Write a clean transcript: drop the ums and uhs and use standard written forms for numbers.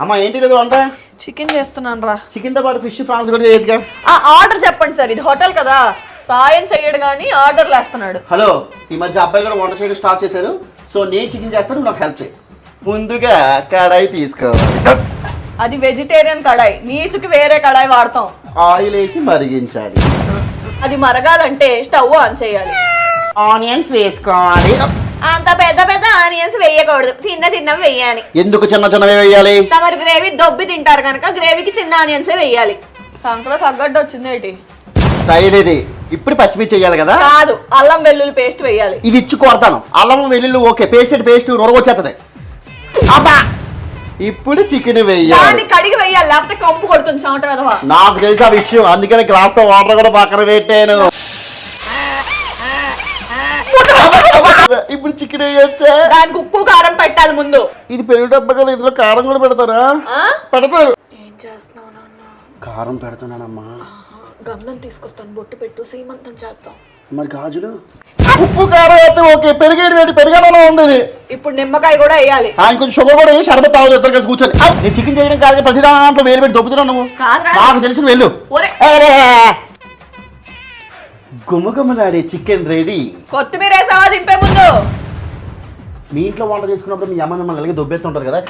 అమ్మా ఏంటి లేదు వంట? చికెన్ చేస్తున్నాను రా. చికెన్ తో పాటు ఫిష్ ఫ్రాన్స్ కూడా చేయొచ్చుగా. ఆర్డర్ చెప్పండి సార్, ఇది హోటల్ కదా, సాయం చెయ్యడు కానీ ఆర్డర్లు వేస్తున్నాడు. హలో, ఈ మధ్య అబ్బాయి కూడా వంట చేయడం స్టార్ట్ చేశారు. సో నేను చికెన్ చేస్తాను, నాకు హెల్ప్ చేయి. ముందుగా కడాయి తీసుకో. అది వెజిటేరియన్ కడాయి, నీచుకి వేరే కడాయి వాడతాం. ఆయిల్ వేసి మరిగించాలి. అది మరగాలంటే స్టవ్ ఆన్ చేయాలి. ఆనియన్స్ వేసుకోవాలి. అంత పెద్ద పెద్ద ఆనియన్స్ వేయకూడదు, చిన్న చిన్నవి వేయాలి. ఎందుకు చిన్న చిన్నవి వేయాలి? తమరు గ్రేవీ దొబ్బి తింటారు కనుక గ్రేవీకి చిన్న ఆనియన్స్ వేయాలి. సంకలో సగ్గడ్డ వచ్చింది ఏంటి? స్టైల్ ఇది. ఇప్పుడు పచ్చిమిర్చి వేయాలి కదా? కాదు, అల్లం వెల్లుల్లి పేస్ట్ వేయాలి. ఇది ఇచ్చి కొడతాను. అల్లం వెల్లుల్లి ఓకే, పేస్ట్ రొరగొచ్చేస్తుంది. అబ్బా, ఇప్పుడు చికెన్ వేయాలి. దాన్ని కడిగి వేయాలి, లేకపోతే కంపు కొడుతుంది చెమట కదవా. నాకు తెలిసి ఆ విషయం, అందుకని గ్లాస్ తో వాటర్ కూడా పక్కన పెట్టాను. ఇప్పుడు చికెన్ వేయచ్చా? దానికి ఉప్పు కారం పెట్టాలి ముందు. ఇది పెరుగు డబ్బా కదా, ఇందులో కారం కూడా పెడతారా? పెడతారు. ఏం చేస్తున్నావు నాన్న? కారం పెడుతున్నానమ్మా. గంధం తీసుకొస్తాను, బొట్టు పెట్టు, సీమంతం చేద్దాం. మరి గాజులు? ఉప్పు కారం అయితే ఓకే, పెరిగేలా ఉంది. ఇప్పుడు నిమ్మకాయ కూడా వేయాలి. ఇంకొంచెం షుగర్ కూడా వేసి షర్బత్ తాగుతుంది. ఇద్దరు కలిసి కూర్చొని. నేను చికెన్ చేయడం కాదు, ప్రతి దాంట్లో వేలు పెట్టి దొబ్బుతున్నావు నువ్వు. నాకు తెలిసిన వెళ్ళు. గుమ్మగుమ్మలాడే చికెన్ రెడీ. కొత్తిమీర వేసావా దింపే ముందు? మీ ఇంట్లో వంట చేసుకున్నప్పుడు మీ అమ్మ మిమ్మల్ని అలాగే దొబ్బేస్తుంటారు కదా.